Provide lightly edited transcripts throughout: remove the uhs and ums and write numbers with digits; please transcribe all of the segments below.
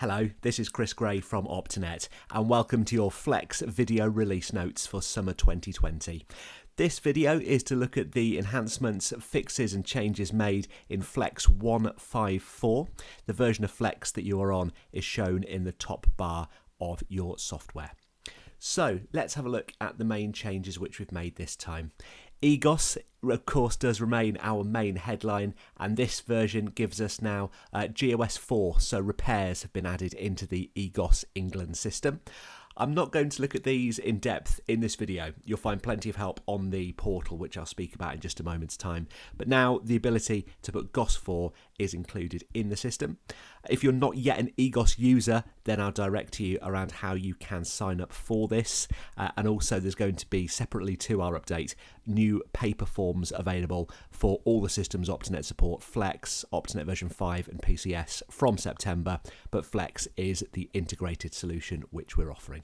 Hello, this is Chris Gray from Optinet and welcome to your Flex video release notes for summer 2020. This video is to look at the enhancements, fixes and changes made in Flex 154. The version of Flex that you are on is shown in the top bar of your software. So let's have a look at the main changes which we've made this time. EGOS, of course, does remain our main headline, and this version gives us now GOS 4, so repairs have been added into the EGOS England system. I'm not going to look at these in depth in this video. You'll find plenty of help on the portal, which I'll speak about in just a moment's time. But now the ability to put GOS 4 is included in the system. If you're not yet an EGOS user, then I'll direct you around how you can sign up for this. And also there's going to be, separately to our update, new paper forms available for all the systems Optinet support, Flex, Optinet version 5 and PCS from September. But Flex is the integrated solution which we're offering.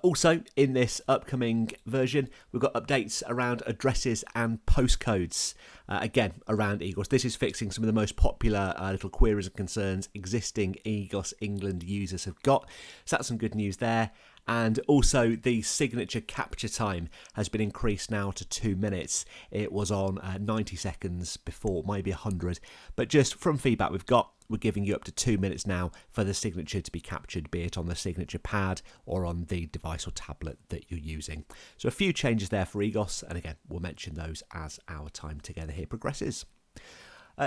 Also, in this upcoming version, we've got updates around addresses and postcodes, again, around EGOS. This is fixing some of the most popular little queries and concerns existing EGOS England users have got. So that's some good news there. And also the signature capture time has been increased now to 2 minutes. It was on 90 seconds before, maybe 100. But just from feedback we've got, we're giving you up to 2 minutes now for the signature to be captured, be it on the signature pad or on the device or tablet that you're using. So a few changes there for EGOS, and again, we'll mention those as our time together here progresses.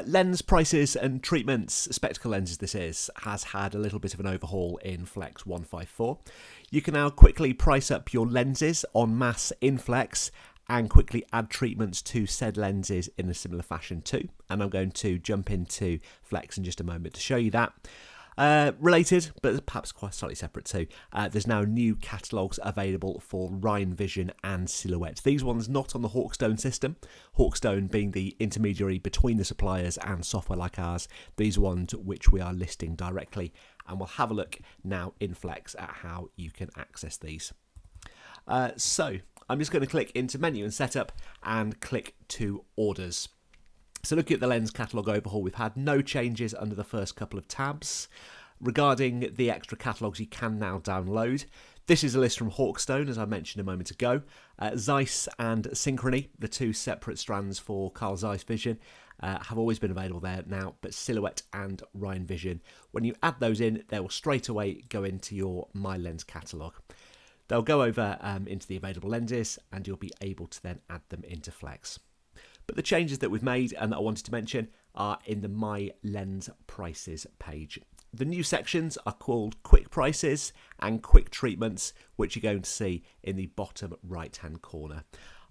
Lens prices and treatments, spectacle lenses this is, has had a little bit of an overhaul in Flex 154. You can now quickly price up your lenses en masse in Flex and quickly add treatments to said lenses in a similar fashion too. And I'm going to jump into Flex in just a moment to show you that. Related, but perhaps quite slightly separate too, there's now new catalogues available for Rhine Vision and Silhouette. These ones not on the Hawkstone system, Hawkstone being the intermediary between the suppliers and software like ours. These ones which we are listing directly, and we'll have a look now in Flex at how you can access these. So I'm just going to click into menu and setup and click to orders. So looking at the lens catalogue overhaul, we've had no changes under the first couple of tabs. Regarding the extra catalogues you can now download, this is a list from Hawkstone, as I mentioned a moment ago. Zeiss and Synchrony, the two separate strands for Carl Zeiss Vision, have always been available there now, but Silhouette and Rhine Vision, when you add those in, they will straight away go into your My Lens catalogue. They'll go over into the available lenses, and you'll be able to then add them into Flex. But the changes that we've made and that I wanted to mention are in the My Lens Prices page. The new sections are called Quick Prices and Quick Treatments, which you're going to see in the bottom right-hand corner.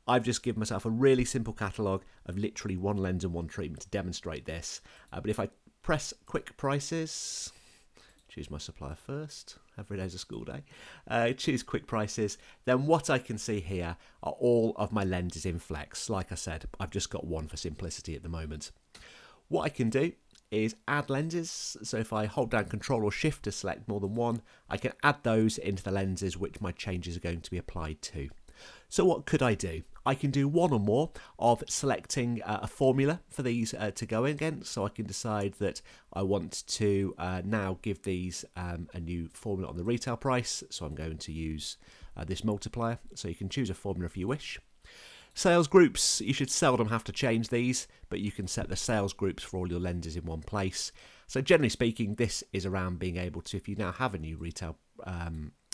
I've just given myself a really simple catalogue of literally one lens and one treatment to demonstrate this. But if I press Quick Prices, choose my supplier first, every day's a school day, choose Quick Prices, then what I can see here are all of my lenses in Flex. Like I said, I've just got one for simplicity at the moment. What I can do is add lenses. So if I hold down Control or Shift to select more than one, I can add those into the lenses which my changes are going to be applied to. So what could I do? I can do one or more of selecting a formula for these to go in again. So I can decide that I want to now give these a new formula on the retail price. So I'm going to use this multiplier. So you can choose a formula if you wish. Sales groups, you should seldom have to change these, but you can set the sales groups for all your lenses in one place. So generally speaking, this is around being able to, if you now have a new retail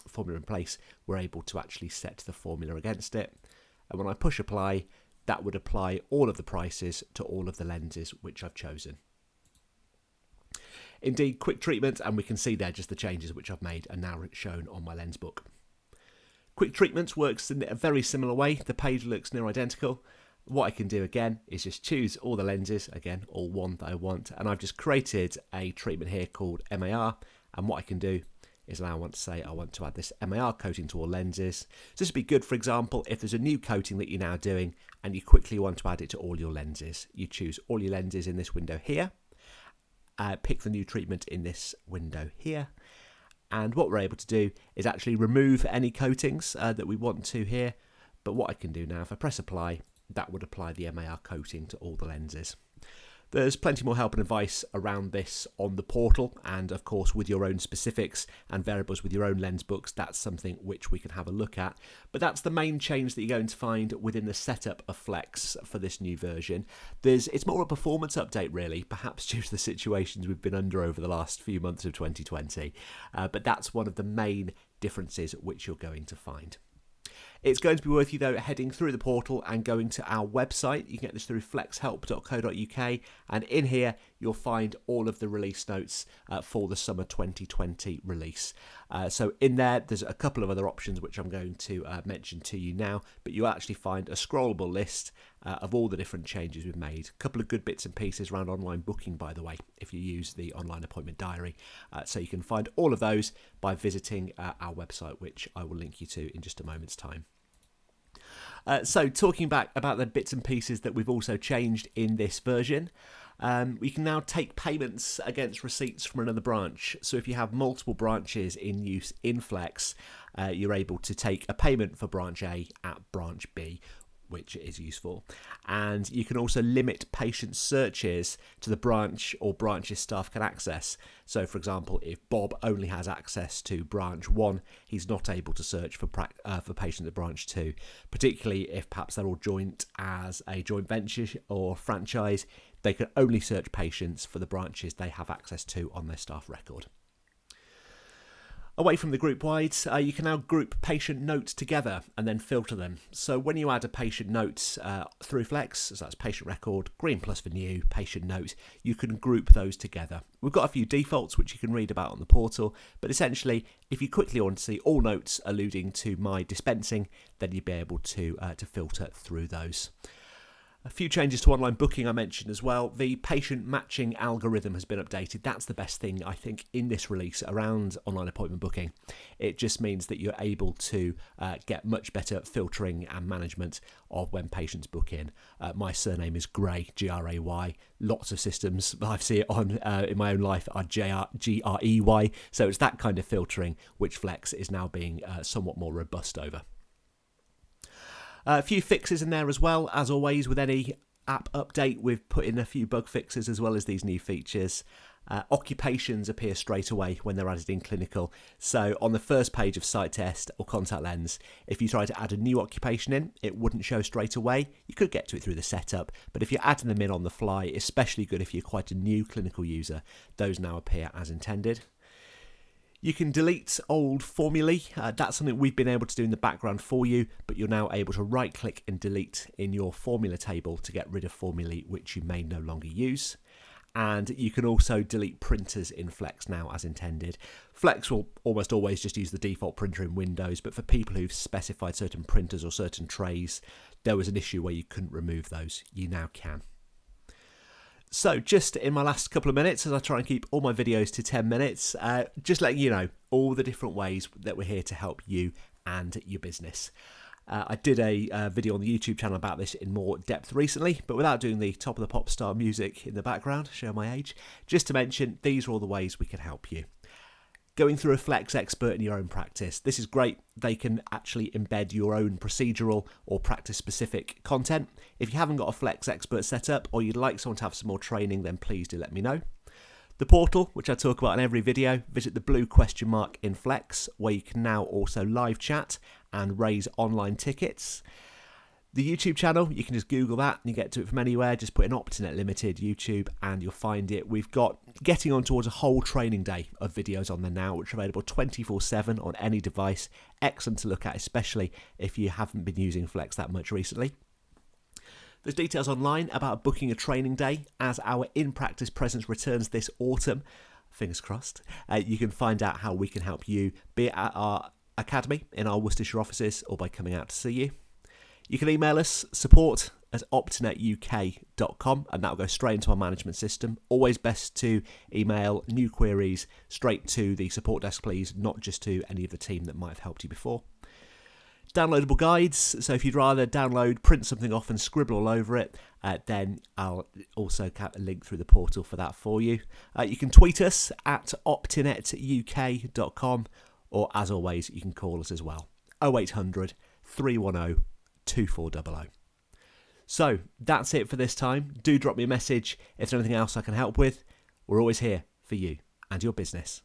formula in place, we're able to actually set the formula against it. And when I push apply, that would apply all of the prices to all of the lenses which I've chosen. Indeed, quick treatment, and we can see there just the changes which I've made are now shown on my lens book. Quick treatment works in a very similar way. The page looks near identical. What I can do again is just choose all the lenses, again, all one that I want, and I've just created a treatment here called MAR, and what I can do is now I want to say I want to add this MAR coating to all lenses. So this would be good, for example, if there's a new coating that you're now doing and you quickly want to add it to all your lenses. You choose all your lenses in this window here, pick the new treatment in this window here, and what we're able to do is actually remove any coatings that we want to here. But what I can do now, if I press apply, that would apply the MAR coating to all the lenses. There's plenty more help and advice around this on the portal, and of course with your own specifics and variables with your own lens books, that's something which we can have a look at. But that's the main change that you're going to find within the setup of Flex for this new version. It's more a performance update really, perhaps due to the situations we've been under over the last few months of 2020, but that's one of the main differences which you're going to find. It's going to be worth you though heading through the portal and going to our website. You can get this through flexhelp.co.uk, and in here you'll find all of the release notes for the summer 2020 release. So in there's a couple of other options which I'm going to mention to you now, but you'll actually find a scrollable list of all the different changes we've made. A couple of good bits and pieces around online booking, by the way, if you use the online appointment diary. So you can find all of those by visiting our website, which I will link you to in just a moment's time. So talking back about the bits and pieces that we've also changed in this version, we can now take payments against receipts from another branch. So if you have multiple branches in use in Flex, you're able to take a payment for branch A at branch B, which is useful. And you can also limit patient searches to the branch or branches staff can access. So for example, if Bob only has access to branch 1, he's not able to search for patients at branch 2, particularly if perhaps they're all joint as a joint venture or franchise. They can only search patients for the branches they have access to on their staff record. Away from the group wides, you can now group patient notes together and then filter them. So when you add a patient note through Flex, so that's patient record, green plus for new, patient note, you can group those together. We've got a few defaults which you can read about on the portal, but essentially if you quickly want to see all notes alluding to my dispensing, then you'll be able to filter through those. A few changes to online booking I mentioned as well. The patient matching algorithm has been updated. That's the best thing I think in this release around online appointment booking. It just means that you're able to get much better filtering and management of when patients book in. My surname is Gray, G-R-A-Y. Lots of systems I see it on in my own life are G-R-E-Y. So it's that kind of filtering which Flex is now being somewhat more robust over. A few fixes in there as well. As always with any app update, we've put in a few bug fixes as well as these new features. Occupations appear straight away when they're added in clinical. So on the first page of Sight Test or Contact Lens, if you try to add a new occupation in, it wouldn't show straight away. You could get to it through the setup, but if you're adding them in on the fly, especially good if you're quite a new clinical user, those now appear as intended. You can delete old formulae. That's something we've been able to do in the background for you, but you're now able to right click and delete in your formula table to get rid of formulae which you may no longer use. And you can also delete printers in Flex now as intended. Flex will almost always just use the default printer in Windows, but for people who've specified certain printers or certain trays, there was an issue where you couldn't remove those. You now can. So just in my last couple of minutes, as I try and keep all my videos to 10 minutes, just letting you know all the different ways that we're here to help you and your business. I did a video on the YouTube channel about this in more depth recently, but without doing the top of the pop star music in the background, show my age, just to mention these are all the ways we can help you. Going through a Flex expert in your own practice. This is great. They can actually embed your own procedural or practice-specific content. If you haven't got a Flex expert set up or you'd like someone to have some more training, then please do let me know. The portal, which I talk about in every video, visit the blue question mark in Flex, where you can now also live chat and raise online tickets. The YouTube channel, you can just Google that and you get to it from anywhere. Just put in Optinet Limited YouTube and you'll find it. We've got getting on towards a whole training day of videos on there now, which are available 24/7 on any device. Excellent to look at, especially if you haven't been using Flex that much recently. There's details online about booking a training day as our in-practice presence returns this autumn. Fingers crossed. You can find out how we can help you, be it at our academy in our Worcestershire offices or by coming out to see you. You can email us, support@optinetuk.com, and that'll go straight into our management system. Always best to email new queries straight to the support desk, please, not just to any of the team that might have helped you before. Downloadable guides, so if you'd rather download, print something off and scribble all over it, then I'll also link through the portal for that for you. You can tweet us at optinetuk.com, or as always, you can call us as well, 0800 310 2400. So that's it for this time. Do drop me a message if there's anything else I can help with. We're always here for you and your business.